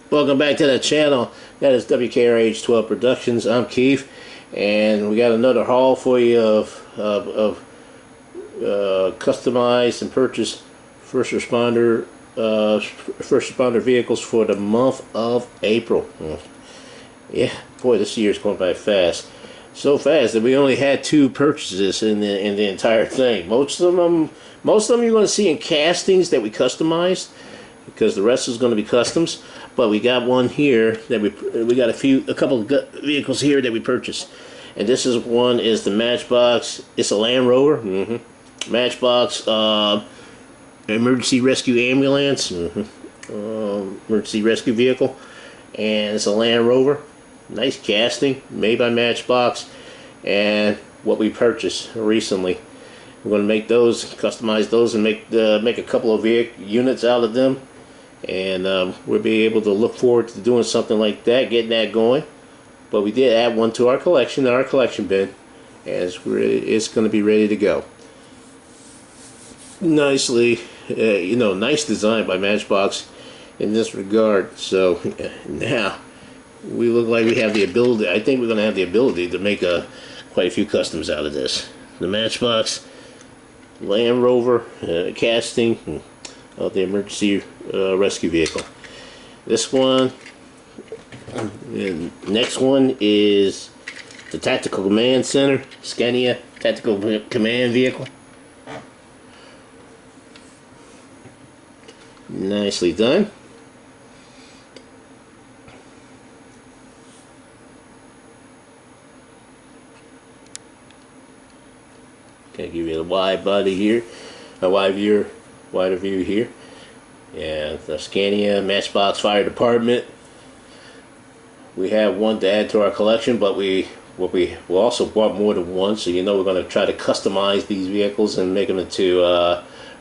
Welcome back to the channel. That is W.K.R.H 12 Productions. I'm Keith, and we got another haul for you of customized and purchased first responder vehicles for the month of April. Yeah, boy, this year's going by fast. So fast that we only had 2 purchases in the entire thing. Most of them you're going to see in castings that we customized, because the rest is going to be customs. But we got one here that we got a couple of vehicles here that we purchased, and this one is the Matchbox. It's a Land Rover, Matchbox emergency rescue ambulance, emergency rescue vehicle, and it's a Land Rover. Nice casting, made by Matchbox, and what we purchased recently. We're going to make those, customize those, and make a couple of units out of them. And we'll be able to look forward to doing something like that, getting that going. But we did add one to our collection, in our collection bin, and it's going to be ready to go. Nicely, nice design by Matchbox in this regard. So now we look like we have the ability. I think we're going to have the ability to make quite a few customs out of this. The Matchbox Land Rover casting of the emergency rescue vehicle. This one, and next one is the Tactical Command Center, Scania Tactical Command Vehicle. Nicely done. Gonna give you a wide body here, a wider view here. And the Scania Matchbox Fire Department. We have one to add to our collection, but we also bought more than one, so we're going to try to customize these vehicles and make them into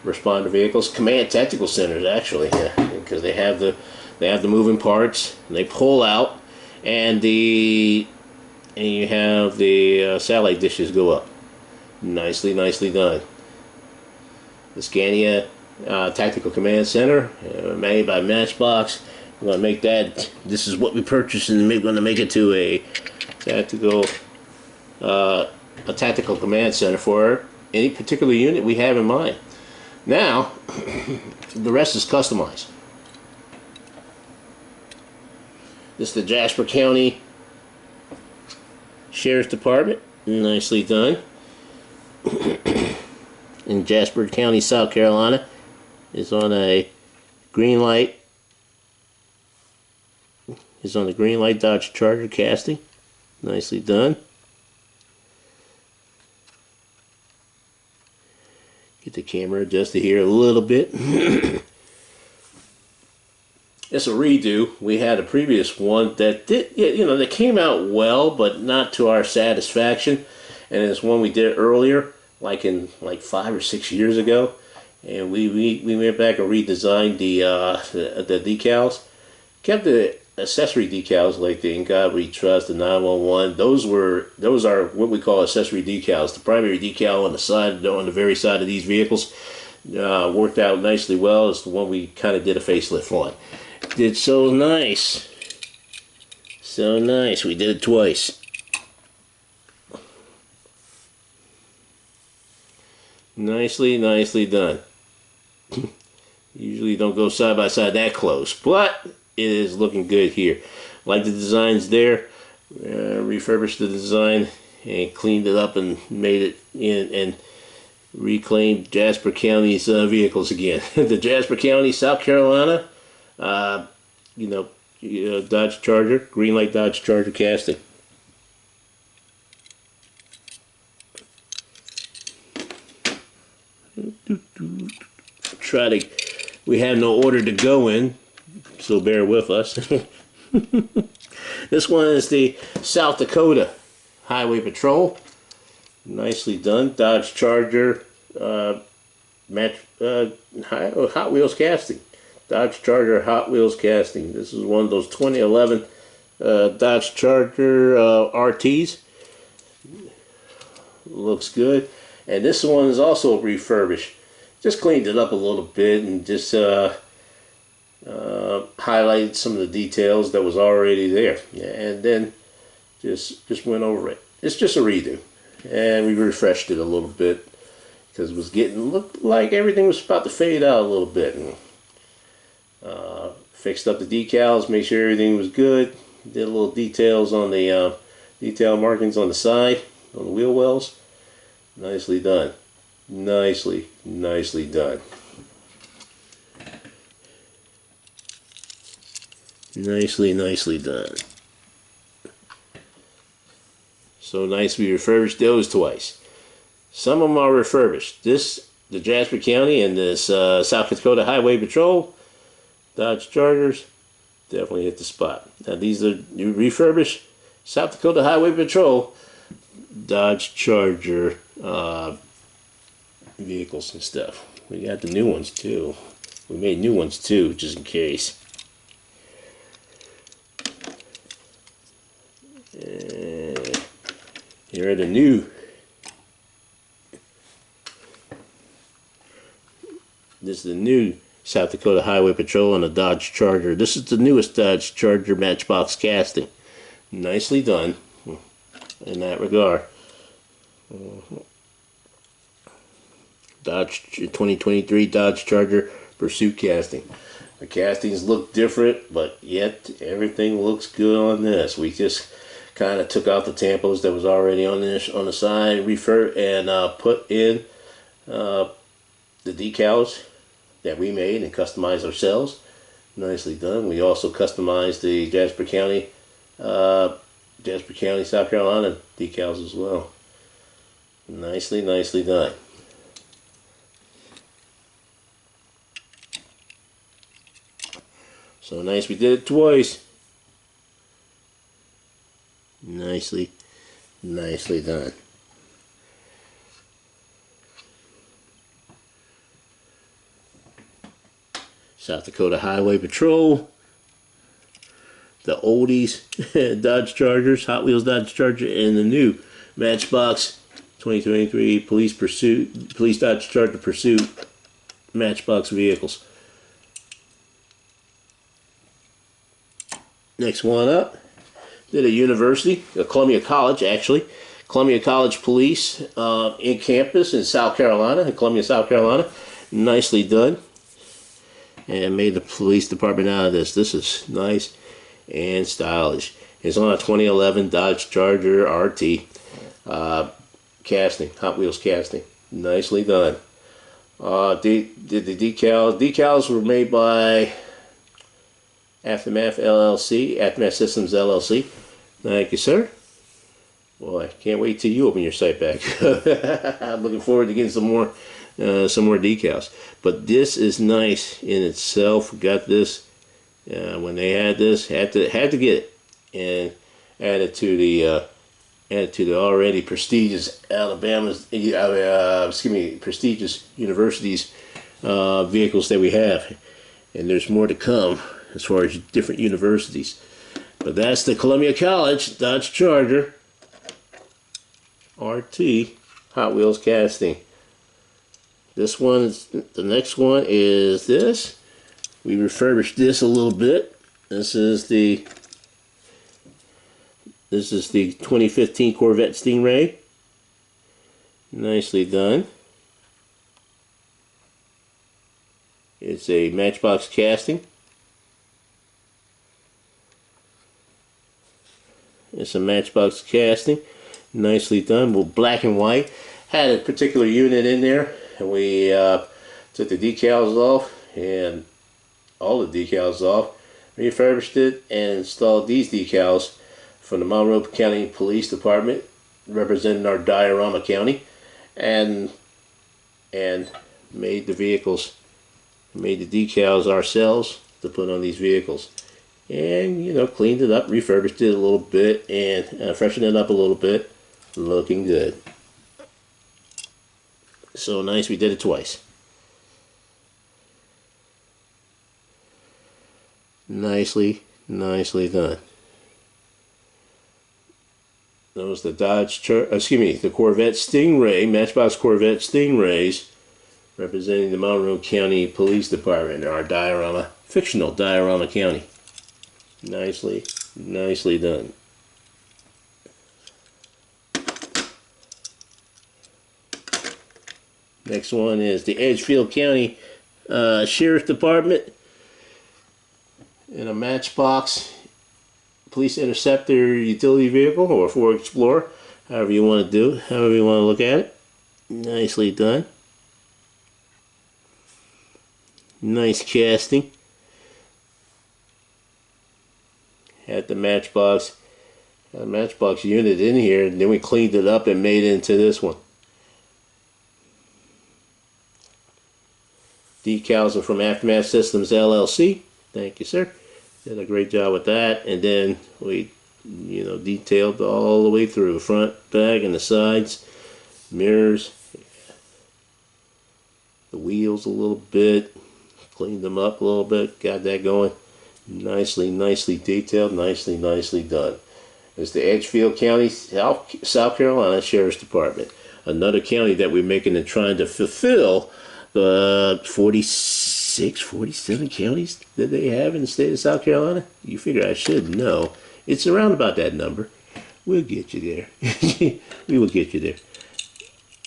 responder vehicles. Command Tactical Centers, actually, because they have the moving parts, and they pull out, and you have the satellite dishes go up. Nicely done. The Scania Tactical Command Center, made by Matchbox. We're going to make that. This is what we purchased, and we're going to make it to a tactical command center for any particular unit we have in mind. Now, the rest is customized. This is the Jasper County Sheriff's Department. Nicely done. In Jasper County, South Carolina. Is on a green light. Is on the green light Dodge Charger casting. Nicely done. Get the camera adjusted here a little bit. It's a redo. We had a previous one that did, that came out well, but not to our satisfaction. And it's one we did earlier, like 5 or 6 years ago. And we went back and redesigned the decals. Kept the accessory decals like the In God We Trust, the 911. Those are what we call accessory decals. The primary decal on the side, on the very side of these vehicles, worked out nicely well. It's the one we kind of did a facelift on. Did so nice. So nice. We did it twice. Nicely done. Usually don't go side by side that close, but it is looking good here. Like the designs there. Refurbished the design and cleaned it up and made it in and reclaimed Jasper County's vehicles again. The Jasper County, South Carolina, Dodge Charger, green light Dodge Charger casting. We have no order to go in, so bear with us. This one is the South Dakota Highway Patrol. Nicely done. Dodge Charger Hot Wheels casting. Dodge Charger Hot Wheels casting. This is one of those 2011 Dodge Charger RTs. Looks good. And this one is also refurbished. just cleaned it up a little bit and just highlighted some of the details that was already there, and then just went over it. It's just a redo, and we refreshed it a little bit because it was looked like everything was about to fade out a little bit, and fixed up the decals, made sure everything was good. Did a little details on the detail markings on the side, on the wheel wells. Nicely done. Nicely done. Nicely done. So nice we refurbished those twice. Some of them are refurbished. The Jasper County and this South Dakota Highway Patrol Dodge Chargers definitely hit the spot. Now these are new refurbished South Dakota Highway Patrol Dodge Charger vehicles and stuff. We got the new ones too. We made new ones too, just in case. Here are the new. This is the new South Dakota Highway Patrol on a Dodge Charger. This is the newest Dodge Charger matchbox casting. Nicely done in that regard. Dodge 2023 Dodge Charger Pursuit casting. The castings look different, but yet everything looks good on this. We just kind of took out the tampos that was already on this on the side, and put in the decals that we made and customized ourselves. Nicely done. We also customized the Jasper County, South Carolina decals as well. Nicely done. So nice we did it twice. Nicely done. South Dakota Highway Patrol, the oldies Dodge Chargers, Hot Wheels Dodge Charger, and the new Matchbox 2023 Police Dodge Charger Pursuit Matchbox vehicles. Next one up, did a university, a Columbia College actually. Columbia College Police in campus in South Carolina, in Columbia, South Carolina. Nicely done. And made the police department out of this. This is nice and stylish. It's on a 2011 Dodge Charger RT casting, Hot Wheels casting. Nicely done. Did the decals. Decals were made by Aftermath LLC, Aftermath Systems LLC. Thank you, sir. Boy, can't wait till you open your site back. I'm looking forward to getting some more decals. But this is nice in itself. Got this when they had this, had to get it, and added to the already prestigious prestigious universities vehicles that we have, and there's more to come as far as different universities. But that's the Columbia College Dodge Charger RT Hot Wheels casting. This one is, the next one is this. We refurbished this a little bit. This is the 2015 Corvette Stingray. Nicely done. It's a matchbox casting. It's a matchbox casting. Nicely done. Well, black and white. Had a particular unit in there, and we took the decals off, and all the decals off, refurbished it, and installed these decals from the Monroe County Police Department, representing our Diorama County, and made the decals ourselves to put on these vehicles. And, you know, cleaned it up, refurbished it a little bit, and freshened it up a little bit. Looking good. So nice we did it twice. Nicely done. That was the the Corvette Stingray, Matchbox Corvette Stingrays representing the Monroe County Police Department, our diorama, fictional diorama county. Nicely done. Next one is the Edgefield County Sheriff Department in a Matchbox Police Interceptor utility vehicle, or Ford Explorer, however you want to do it, however you want to look at it. Nicely done. Nice casting. Had the Matchbox unit in here, and then we cleaned it up and made it into this one. Decals are from Aftermath Systems LLC. Thank you, sir. Did a great job with that. And then we, detailed all the way through, front, back, and the sides, mirrors, the wheels a little bit, cleaned them up a little bit, got that going. Nicely detailed, nicely done. It's the Edgefield County, South Carolina Sheriff's Department. Another county that we're making and trying to fulfill the 46, 47 counties that they have in the state of South Carolina. You figure I should know. It's around about that number. We'll get you there. We will get you there.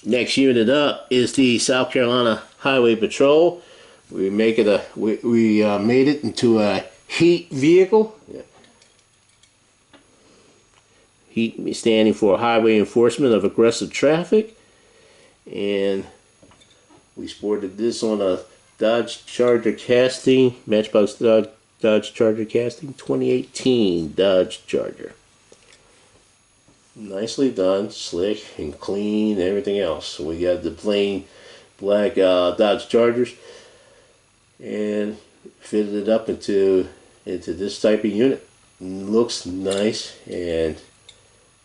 Next unit up is the South Carolina Highway Patrol. We make it we made it into a heat vehicle. Yeah. Heat standing for Highway Enforcement of Aggressive Traffic. And we sported this on a Dodge Charger casting, Matchbox Dodge Charger casting, 2018 Dodge Charger. Nicely done, slick and clean, everything else. So we got the plain black Dodge Chargers and fitted it up into this type of unit. Looks nice and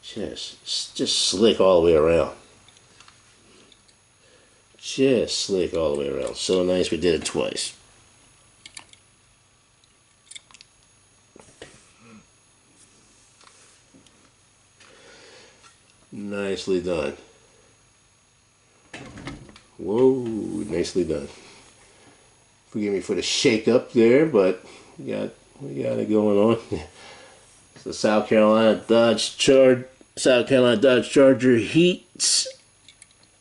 just slick all the way around. Just slick all the way around. So nice we did it twice. Nicely done. Whoa, nicely done. Forgive me for the shake up there, but we got it going on. It's the South Carolina Dodge Charger Heats.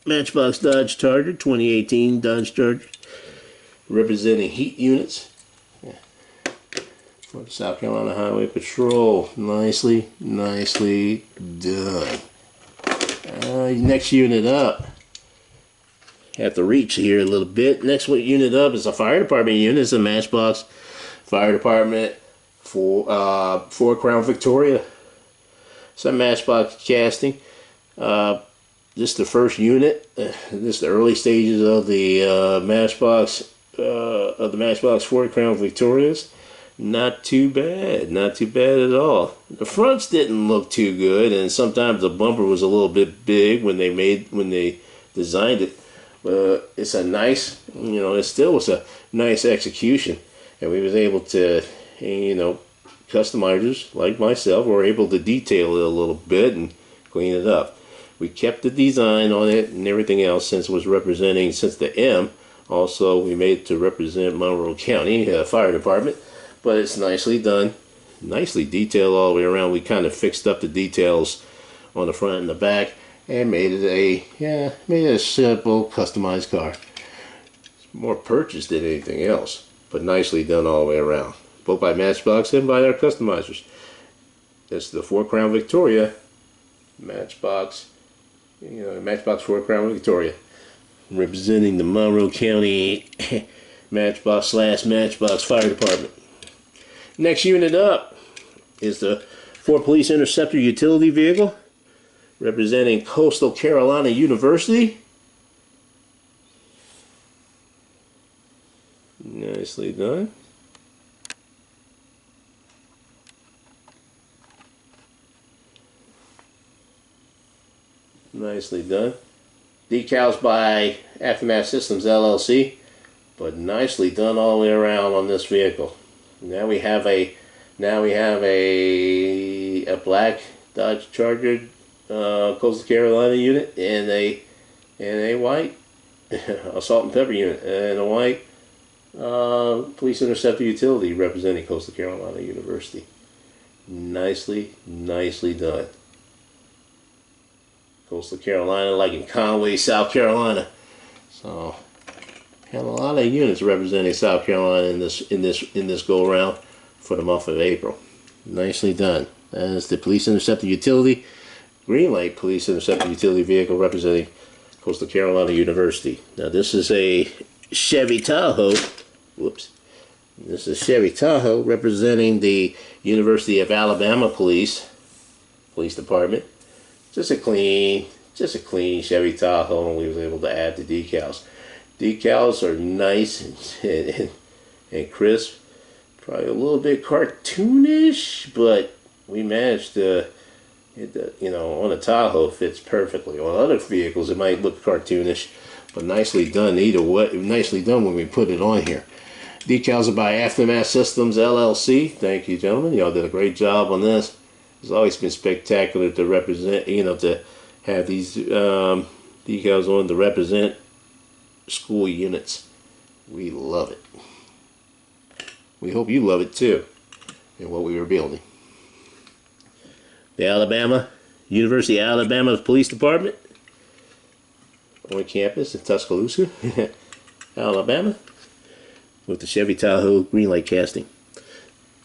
Matchbox Dodge Charger, 2018 Dodge Charger, representing heat units for the South Carolina Highway Patrol. Nicely done. Next unit up. Have to reach here a little bit. Next unit up is a fire department unit. It's a Matchbox Fire Department for Crown Victoria. It's a Matchbox casting. This is the first unit. This is the early stages of the Matchbox Ford Crown Victorias. Not too bad at all. The fronts didn't look too good, and sometimes the bumper was a little bit big when they designed it. But it's a nice, it still was a nice execution, and we was able to, customizers like myself were able to detail it a little bit and clean it up. We kept the design on it and everything else since the M. Also, we made it to represent Monroe County Fire Department, but it's nicely done, nicely detailed all the way around. We kind of fixed up the details on the front and the back and made it a simple customized car. It's more purchased than anything else, but nicely done all the way around, both by Matchbox and by our customizers. That's the Ford Crown Victoria Matchbox. Matchbox Ford Crown Victoria, representing the Monroe County Matchbox Fire Department. Next unit up is the Ford Police Interceptor utility vehicle, representing Coastal Carolina University. Nicely done. Nicely done. Decals by Aftermath Systems LLC, but nicely done all the way around on this vehicle. Now we have a black Dodge Charger Coastal Carolina unit and a white assault and pepper unit, and a white police interceptor utility representing Coastal Carolina University. Nicely, nicely done. Coastal Carolina, like in Conway, South Carolina. So, have a lot of units representing South Carolina in this go around for the month of April. Nicely done. That is the police interceptor utility, green light police interceptor utility vehicle representing Coastal Carolina University. Now this is a Chevy Tahoe. Whoops. This is Chevy Tahoe representing the University of Alabama Police Department. Just a clean Chevy Tahoe, and we was able to add the decals. Decals are nice and crisp. Probably a little bit cartoonish, but we managed to, on a Tahoe fits perfectly. On other vehicles, it might look cartoonish, but nicely done either way. Nicely done when we put it on here. Decals are by Aftermath Systems LLC. Thank you, gentlemen. Y'all did a great job on this. It's always been spectacular to represent, to have these decals on to represent school units. We love it. We hope you love it too, in what we were building. The University of Alabama Police Department on campus in Tuscaloosa, Alabama, with the Chevy Tahoe green light casting.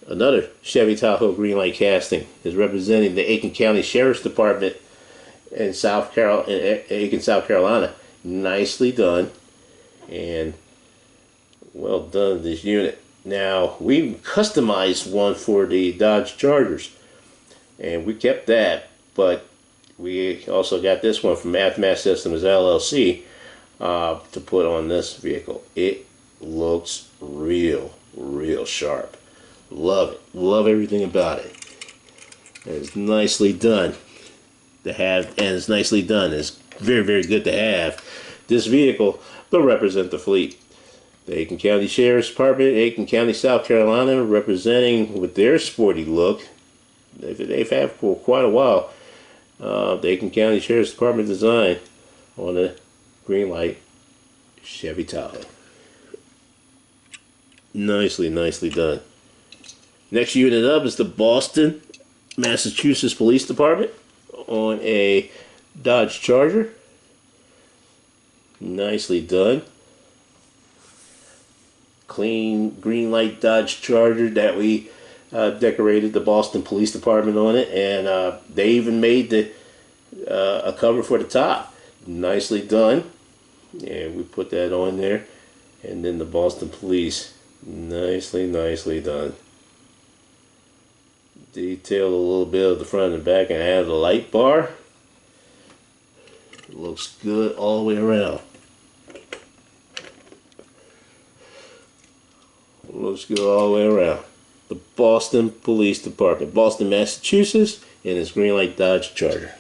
Another Chevy Tahoe green light casting is representing the Aiken County Sheriff's Department in Aiken, South Carolina. Nicely done, and well done, this unit. Now, we customized one for the Dodge Chargers, and we kept that, but we also got this one from Aftermath Systems LLC to put on this vehicle. It looks real sharp. Love it. Love everything about it. And it's nicely done to have, and it's nicely done. It's very good to have. This vehicle will represent the fleet. The Aiken County Sheriff's Department, Aiken County, South Carolina, representing with their sporty look. They've had for quite a while. The Aiken County Sheriff's Department design on the green light Chevy Tahoe. Nicely done. Next unit up is the Boston, Massachusetts Police Department on a Dodge Charger. Nicely done. Clean green light Dodge Charger that we decorated the Boston Police Department on it, and they even made a cover for the top. Nicely done. And we put that on there, and then the Boston Police. Nicely done. Detailed a little bit of the front and back and added a light bar. It looks good all the way around. Looks good all the way around. The Boston Police Department, Boston, Massachusetts, and its green light Dodge Charger.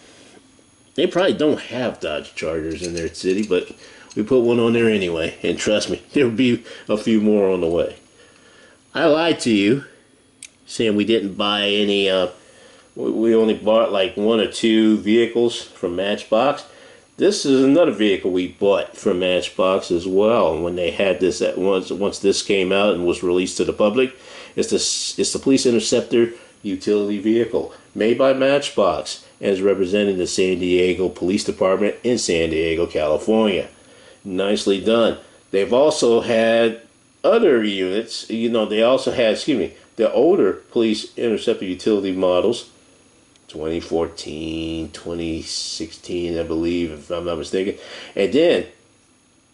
They probably don't have Dodge Chargers in their city, but we put one on there anyway, and trust me, there'll be a few more on the way. I lied to you, saying we didn't buy any, we only bought like 1 or 2 vehicles from Matchbox. This is another vehicle we bought from Matchbox as well. When they had this once this came out and was released to the public, it's the Police Interceptor utility vehicle made by Matchbox and is representing the San Diego Police Department in San Diego, California. Nicely done. They've also had other units. They also had, the older Police Interceptor utility models. 2014, 2016, I believe, if I'm not mistaken. And then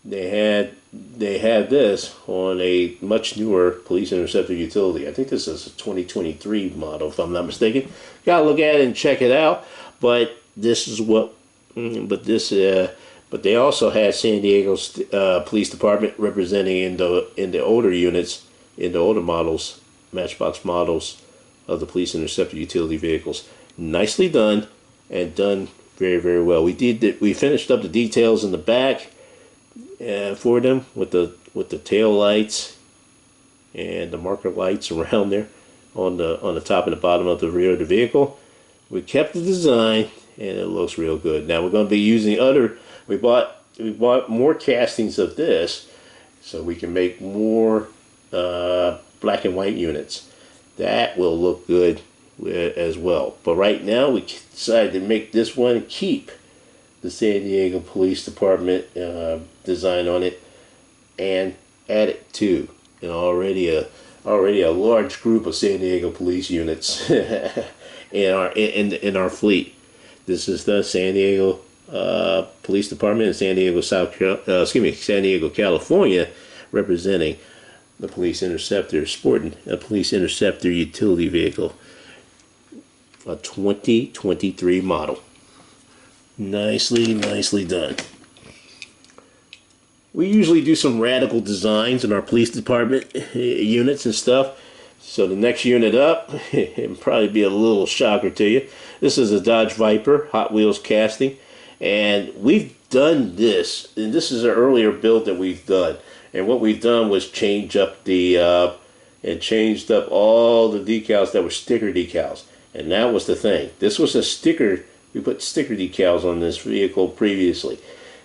they had this on a much newer Police Interceptor utility. I think this is a 2023 model, if I'm not mistaken. Gotta look at it and check it out. But this is what. But they also had San Diego's Police Department representing in the older units, in the older models, Matchbox models of the Police Interceptor utility vehicles. Nicely done, and done very well. We finished up the details in the back for them with the tail lights and the marker lights around there on the top and the bottom of the rear of the vehicle. We kept the design, and it looks real good. Now we're going to be using we bought bought more castings of this so we can make more black and white units. That will look good as well. But right now we decided to make this one and keep the San Diego Police Department design on it and add it to already a large group of San Diego police units in our fleet. This is the San Diego Police Department in San Diego, San Diego, California, representing the Police Interceptor, sporting a Police Interceptor utility vehicle, a 2023 model. Nicely done. We usually do some radical designs in our police department units and stuff. So the next unit up, it'll probably be a little shocker to you. This is a Dodge Viper Hot Wheels casting. And we've done this, and this is an earlier build that we've done. And what we've done was changed up all the decals that were sticker decals. And that was the thing. This was a sticker. We put sticker decals on this vehicle previously.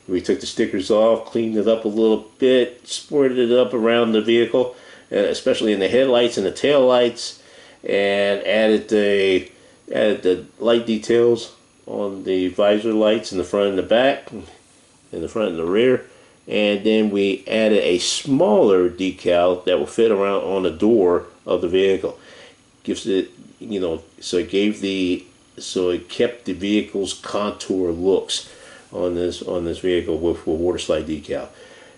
We took the stickers off, cleaned it up a little bit, sported it up around the vehicle, especially in the headlights and the tail lights, and added the light details on the visor lights in the front and the back, in the front and the rear. And then we added a smaller decal that will fit around on the door of the vehicle. Gives it, so it kept the vehicle's contour looks on this vehicle with water slide decal.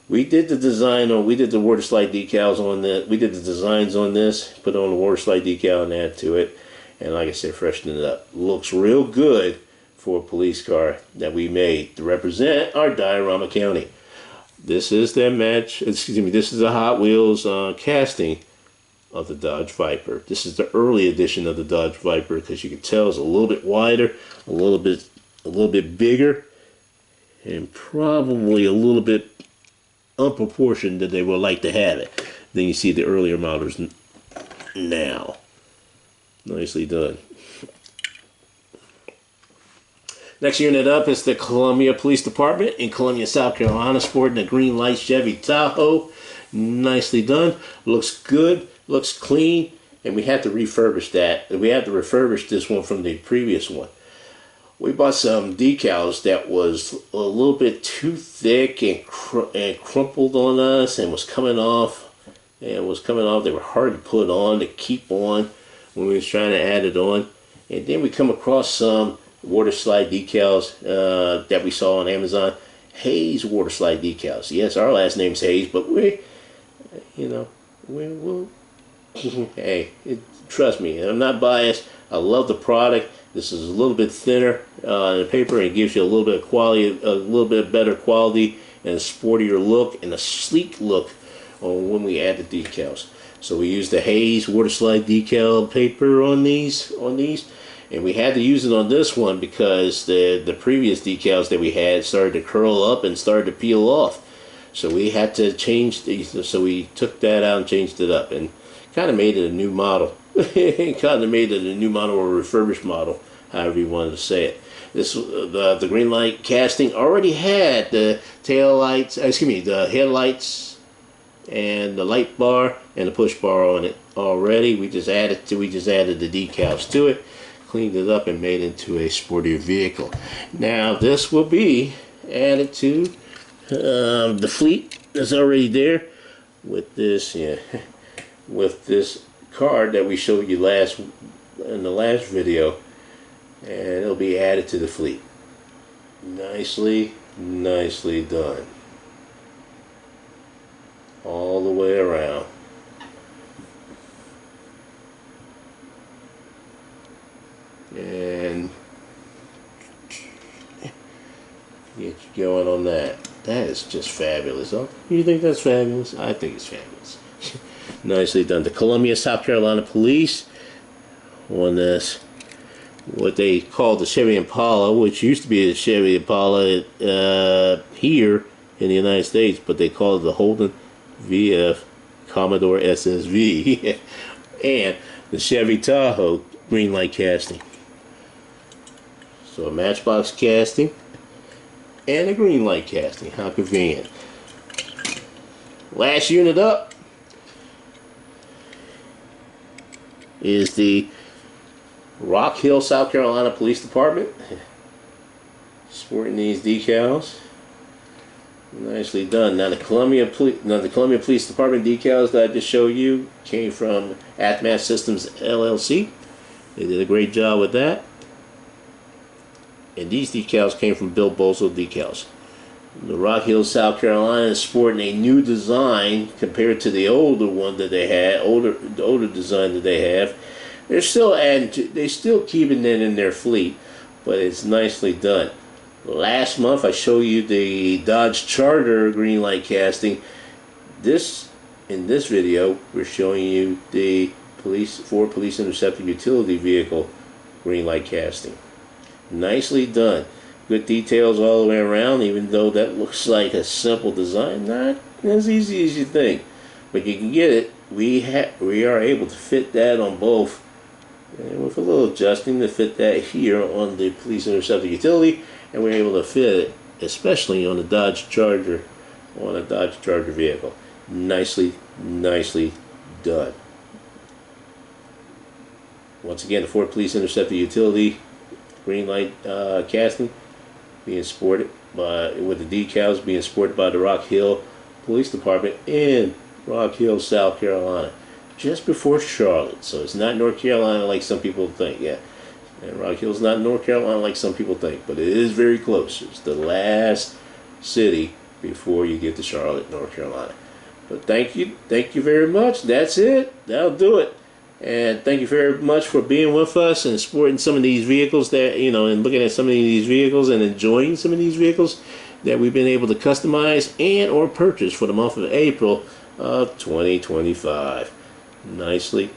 We did the water slide decals on that. We did the designs on this, put on the water slide decal and add to it, and like I said, freshen it up. Looks real good for a police car that we made to represent our Diorama County. This is the this is the Hot Wheels casting of the Dodge Viper. This is the early edition of the Dodge Viper, because you can tell it's a little bit wider, a little bit bigger, and probably a little bit unproportioned that they would like to have it. Then you see the earlier models now. Nicely done. Next unit up is the Columbia Police Department in Columbia, South Carolina, sporting a green light Chevy Tahoe. Nicely done. Looks good. Looks clean. And we had to refurbish that. We had to refurbish this one from the previous one. We bought some decals that was a little bit too thick and crumpled on us and was coming off. They were hard to put on, to keep on when we was trying to add it on. And then we come across some water slide decals that we saw on Amazon. Hayes water slide decals. Yes, our last name's Hayes, but we'll hey, trust me, I'm not biased. I love the product. This is a little bit thinner in the paper, and it gives you a little bit of quality, a little bit better quality, and a sportier look and a sleek look on when we add the decals. So we used the Hayes water slide decal paper on these, and we had to use it on this one because the previous decals that we had started to curl up and started to peel off. So we had to change these. So we took that out and changed it up and kind of made it a new model. Kind of made it a new model or a refurbished model, however you wanted to say it. This the green light casting already had the tail lights, the headlights and the light bar and the push bar on it already. We just added the decals to it, cleaned it up, and made it into a sportier vehicle. Now this will be added to the fleet that's already there with this with this card that we showed you in the last video, and it'll be added to the fleet. Nicely done all the way around. And get you going on that. That is just fabulous. Oh, you think that's fabulous? I think it's fabulous. Nicely done. The Columbia, South Carolina Police on this, what they call the Chevy Impala, which used to be a Chevy Impala here in the United States, but they call it the Holden VF Commodore SSV, and the Chevy Tahoe green light casting. So a matchbox casting and a green light casting. How convenient. Last unit up is the Rock Hill, South Carolina Police Department. Sporting these decals. Nicely done. Now the Columbia Police Department decals that I just showed you came from Atmath Systems LLC. They did a great job with that. And these decals came from Bill Bozo Decals. The Rock Hill, South Carolina is sporting a new design compared to the older one that they had, the older design that they have. They're still keeping it in their fleet, but it's nicely done. Last month I showed you the Dodge Charger green light casting. In this video we're showing you the Ford Police Interceptor utility vehicle green light casting. Nicely done. Good details all the way around, even though that looks like a simple design. Not as easy as you think, but you can get it. We are able to fit that on both, and with a little adjusting to fit that here on the Police Interceptor utility, and we're able to fit it especially on the Dodge Charger, vehicle. Nicely done. Once again, the Ford Police Interceptor utility green light casting being sported with the decals being sported by the Rock Hill Police Department in Rock Hill, South Carolina, just before Charlotte. So it's not North Carolina like some people think. Yeah, and Rock Hill's not North Carolina like some people think, but it is very close. It's the last city before you get to Charlotte, North Carolina. But thank you very much. That's it. That'll do it. And thank you very much for being with us and supporting some of these vehicles that, and looking at some of these vehicles and enjoying some of these vehicles that we've been able to customize and or purchase for the month of April of 2025. Nicely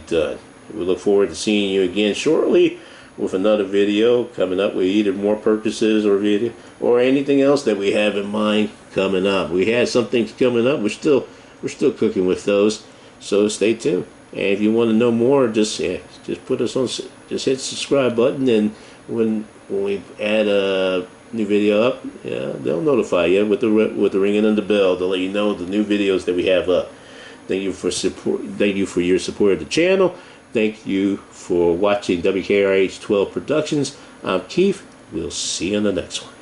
done. We look forward to seeing you again shortly with another video coming up with either more purchases or video or anything else that we have in mind coming up. We had some things coming up. We're still cooking with those, so stay tuned. And if you want to know more, just put us on. Just hit the subscribe button, and when we add a new video up, they'll notify you with the ringing of the bell to let you know the new videos that we have up. Thank you for support. Thank you for your support of the channel. Thank you for watching W.K.R.H 12 Productions. I'm Keith. We'll see you in the next one.